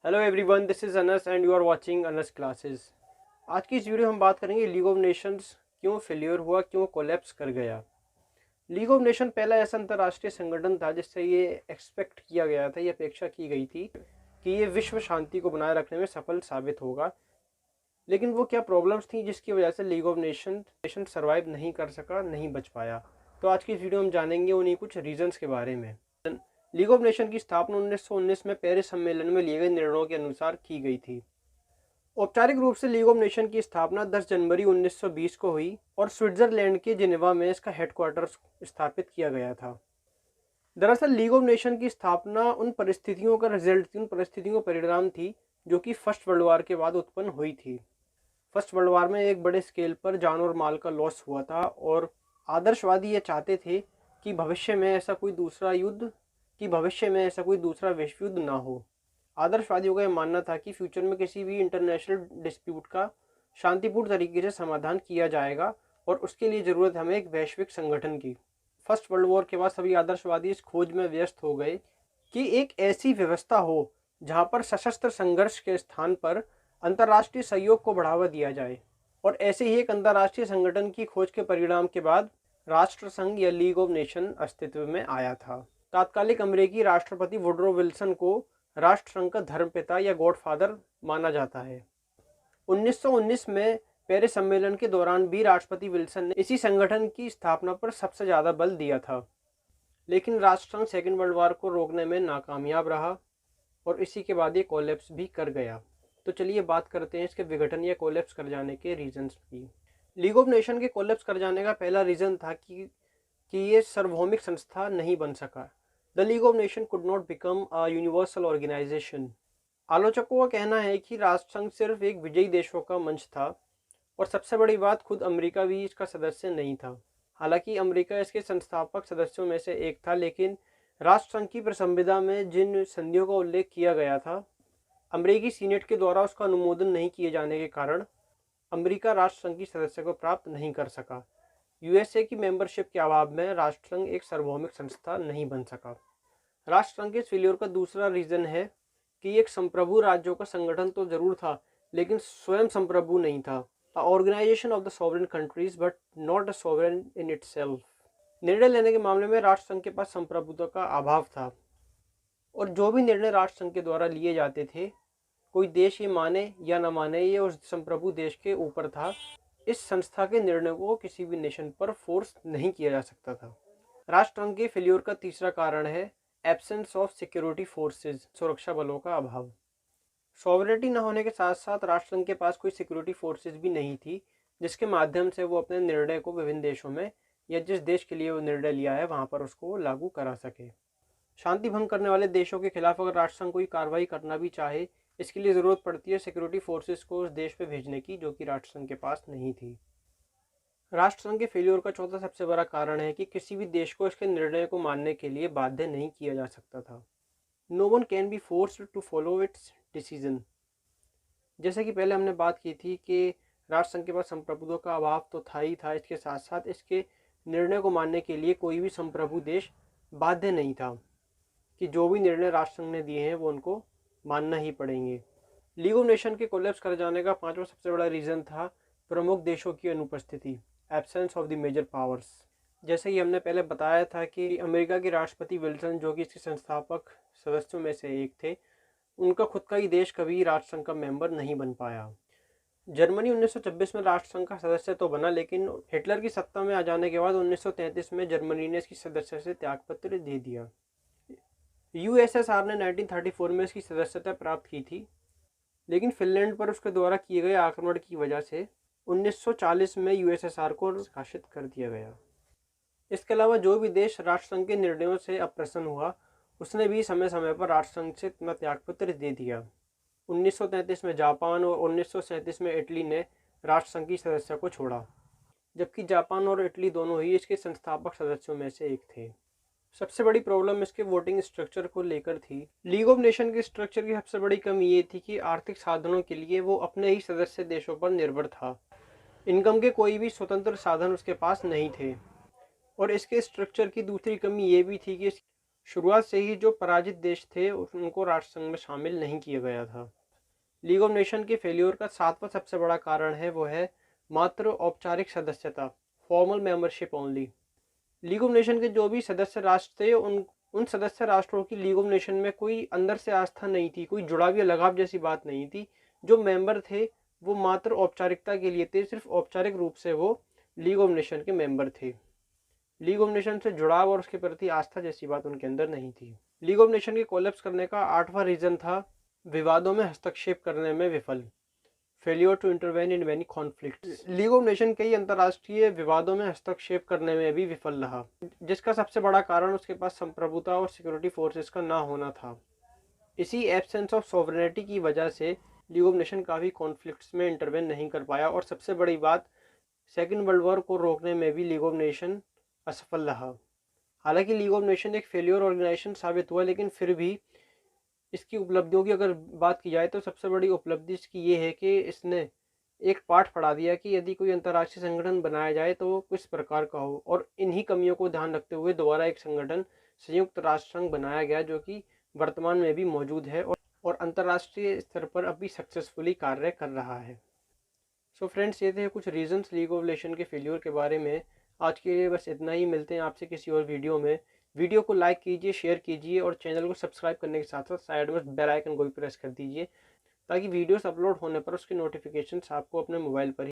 Hello everyone, this is Anas and you are watching Anas classes. आज की इस वीडियो हम बात करेंगे लीग ऑफ नेशंस क्यों फेलियर हुआ, क्यों कोलैप्स कर गया। लीग ऑफ नेशन पहला ऐसा अंतर्राष्ट्रीय संगठन था जिससे ये एक्सपेक्ट किया गया था, ये अपेक्षा की गई थी कि ये विश्व शांति को बनाए रखने में सफल साबित होगा। लेकिन वो क्या प्रॉब्लम्स थी जिसकी वजह से लीग ऑफ नेशन सर्वाइव नहीं कर सका, नहीं बच पाया। तो आज की इस वीडियो में जानेंगे उन्हीं कुछ रीजंस के बारे में। लीग ऑफ नेशन की स्थापना 1919 में पेरिस सम्मेलन में लिए गए निर्णयों के अनुसार की गई थी। औपचारिक रूप से लीग ऑफ नेशन की स्थापना 10 जनवरी 1920 को हुई और स्विट्जरलैंड के जिनेवा में इसका हेडक्वार्टर स्थापित किया गया था। दरअसल लीग ऑफ नेशन की स्थापना उन परिस्थितियों का रिजल्ट थी, उन परिस्थितियों का परिणाम थी जो कि फर्स्ट वर्ल्ड वॉर के बाद उत्पन्न हुई थी। फर्स्ट वर्ल्ड वॉर में एक बड़े स्केल पर जान और माल का लॉस हुआ था और आदर्शवादी ये चाहते थे कि भविष्य में ऐसा कोई दूसरा विश्व युद्ध ना हो। आदर्शवादियों का यह मानना था कि फ्यूचर में किसी भी इंटरनेशनल डिस्प्यूट का शांतिपूर्ण तरीके से समाधान किया जाएगा और उसके लिए ज़रूरत हमें एक वैश्विक संगठन की। फर्स्ट वर्ल्ड वॉर के बाद सभी आदर्शवादी इस खोज में व्यस्त हो गए कि एक ऐसी व्यवस्था हो जहां पर सशस्त्र संघर्ष के स्थान पर अंतर्राष्ट्रीय सहयोग को बढ़ावा दिया जाए। और ऐसे ही एक अंतर्राष्ट्रीय संगठन की खोज के परिणाम के बाद राष्ट्र संघ या लीग ऑफ नेशन अस्तित्व में आया था। तात्कालिक अमेरिकी राष्ट्रपति वुडरो विल्सन को राष्ट्र संघ का धर्मपिता या गॉडफादर माना जाता है। 1919 में पेरिस सम्मेलन के दौरान भी राष्ट्रपति विल्सन ने इसी संगठन की स्थापना पर सबसे ज़्यादा बल दिया था, लेकिन राष्ट्रसंघ सेकेंड वर्ल्ड वॉर को रोकने में नाकामयाब रहा और इसी के बाद ये कोलैप्स भी कर गया। तो चलिए बात करते हैं इसके विघटन या कोलैप्स कर जाने के रीजंस की। लीग ऑफ नेशन के कोलैप्स कर जाने का पहला रीज़न था कि ये सार्वभौमिक संस्था नहीं बन सका। The league of nation could not become a universal organisation. आलोचकों का कहना है कि राष्ट्रसंघ सिर्फ एक विजयी देशों का मंच था और सबसे बड़ी बात, खुद अमेरिका भी इसका सदस्य नहीं था। हालांकि अमेरिका इसके संस्थापक सदस्यों में से एक था, लेकिन राष्ट्रसंघ की संविधा में जिन संधियों का उल्लेख किया गया था, अमेरिकी सीनेट के द्वारा उसका अनुमोदन नहीं किए जाने के कारण अमेरिका राष्ट्रसंघ की सदस्य को प्राप्त नहीं कर सका। यूएसए की मेंबरशिप के अभाव में राष्ट्रसंघ एक सार्वभौमिक संस्था नहीं बन सका। राष्ट्रसंघ के फेलियर का दूसरा रीजन है कि एक संप्रभु राज्यों का संगठन तो जरूर था, लेकिन स्वयं संप्रभु नहीं था। A organisation of the sovereign countries but not a sovereign in itself. निर्णय लेने के मामले में राष्ट्रसंघ के पास संप्रभुता का अभाव था और जो भी निर्णय राष्ट्रसंघ के द्वारा लिए जाते थे, कोई देश ये माने या न माने, ये उस संप्रभु देश के ऊपर था। इस संस्था के निर्णय को किसी भी नेशन पर फोर्स नहीं किया जा सकता था। राष्ट्रसंघ के फेलियर का तीसरा कारण है एब्सेंस ऑफ सिक्योरिटी फोर्सेज, सुरक्षा बलों का अभाव। सॉवरेनिटी न होने के साथ साथ राष्ट्रसंघ के पास कोई सिक्योरिटी फोर्सेज भी नहीं थी जिसके माध्यम से वो अपने निर्णय को विभिन्न देशों में या जिस देश के लिए वो निर्णय लिया है वहाँ पर उसको लागू करा सके। शांति भंग करने वाले देशों के खिलाफ अगर राष्ट्रसंघ कोई कार्रवाई करना भी चाहे, इसके लिए ज़रूरत पड़ती है सिक्योरिटी फोर्सेस को उस देश पे भेजने की, जो कि राष्ट्रसंघ के पास नहीं थी। राष्ट्रसंघ के फेलियर का चौथा सबसे बड़ा कारण है कि किसी भी देश को इसके निर्णय को मानने के लिए बाध्य नहीं किया जा सकता था। No one can be forced to follow its decision. जैसे कि पहले हमने बात की थी कि राष्ट्रसंघ के पास संप्रभुत्व का अभाव तो था ही था, इसके साथ साथ इसके निर्णय को मानने के लिए कोई भी संप्रभु देश बाध्य नहीं था कि जो भी निर्णय राष्ट्रसंघ ने दिए हैं वो उनको मानना ही पड़ेंगे। लीग ऑफ नेशन के कोलैप्स कर जाने का पांचवा सबसे बड़ा रीज़न था प्रमुख देशों की अनुपस्थिति, absence of the major powers. जैसे कि हमने पहले बताया था कि अमेरिका के राष्ट्रपति विल्सन, जो कि इसके संस्थापक सदस्यों में से एक थे, उनका खुद का ही देश कभी राष्ट्रसंघ का मेंबर नहीं बन पाया। जर्मनी 1926 में राष्ट्रसंघ का सदस्य तो बना, लेकिन हिटलर की सत्ता में आ जाने के बाद 1933 में जर्मनी ने इसकी सदस्य से त्यागपत्र दे दिया। यूएसएसआर ने 1934 में इसकी सदस्यता प्राप्त की थी, लेकिन फिनलैंड पर उसके द्वारा किए गए आक्रमण की वजह से 1940 में यूएसएसआर को निष्कासित कर दिया गया। इसके अलावा जो भी देश राष्ट्रसंघ के निर्णयों से अप्रसन्न हुआ, उसने भी समय समय पर राष्ट्रसंघ से अपना त्यागपत्र दे दिया। 1933 में जापान और 1937 में इटली ने राष्ट्रसंघ की सदस्य को छोड़ा, जबकि जापान और इटली दोनों ही इसके संस्थापक सदस्यों में से एक थे। सबसे बड़ी प्रॉब्लम इसके वोटिंग स्ट्रक्चर को लेकर थी। लीग ऑफ नेशन के स्ट्रक्चर की सबसे बड़ी कमी ये थी कि आर्थिक साधनों के लिए वो अपने ही सदस्य देशों पर निर्भर था। इनकम के कोई भी स्वतंत्र साधन उसके पास नहीं थे। और इसके स्ट्रक्चर की दूसरी कमी ये भी थी कि शुरुआत से ही जो पराजित देश थे उनको राष्ट्र संघ में शामिल नहीं किया गया था। लीग ऑफ नेशन के फेल्योर का 7वां सबसे बड़ा कारण है वो है मात्र औपचारिक सदस्यता, formal membership only. League of nation के जो भी सदस्य राष्ट्र थे उन सदस्य राष्ट्रों की लीग ऑफ नेशन में कोई अंदर से आस्था नहीं थी, कोई जुड़ाव या लगाव जैसी बात नहीं थी। जो मेंबर थे वो मात्र औपचारिकता के लिए थे, सिर्फ औपचारिक रूप से वो लीग ऑफ नेशन के मेंबर थे। लीग ऑफ नेशन से जुड़ाव और उसके प्रति आस्था जैसी बात उनके अंदर नहीं थी। लीग ऑफ नेशन के कोलैप्स करने का 8वां रीजन था विवादों में हस्तक्षेप करने में विफल, failure to intervene in many conflicts. League of nation कई अंतर्राष्ट्रीय विवादों में हस्तक्षेप करने में भी विफल रहा, जिसका सबसे बड़ा कारण उसके पास संप्रभुता और सिक्योरिटी फोर्सेस का ना होना था। इसी एब्सेंस ऑफ सॉवरेनिटी की वजह से लीग ऑफ नेशन काफ़ी कॉन्फ्लिक्ट्स में इंटरवेन नहीं कर पाया, और सबसे बड़ी बात सेकेंड वर्ल्ड वॉर को रोकने में भी लीग ऑफ नेशन असफल रहा। हालांकि लीग ऑफ नेशन एक फेलियर ऑर्गेनाइजेशन साबित हुआ, लेकिन फिर भी इसकी उपलब्धियों की अगर बात की जाए तो सबसे बड़ी उपलब्धि इसकी ये है कि इसने एक पाठ पढ़ा दिया कि यदि कोई अंतर्राष्ट्रीय संगठन बनाया जाए तो वो किस प्रकार का हो, और इन्हीं कमियों को ध्यान रखते हुए दोबारा एक संगठन संयुक्त राष्ट्र संघ बनाया गया, जो कि वर्तमान में भी मौजूद है और अंतर्राष्ट्रीय स्तर पर अभी सक्सेसफुली कार्य कर रहा है। सो फ्रेंड्स, ये थे कुछ रीजंस लीग ऑफ नेशन के फेल्योर के बारे में। आज के लिए बस इतना ही, मिलते हैं आपसे किसी और वीडियो में। वीडियो को लाइक कीजिए, शेयर कीजिए और चैनल को सब्सक्राइब करने के साथ साथ साइड में बेल आइकन को भी प्रेस कर दीजिए, ताकि वीडियोस अपलोड होने पर उसकी नोटिफिकेशंस आपको अपने मोबाइल पर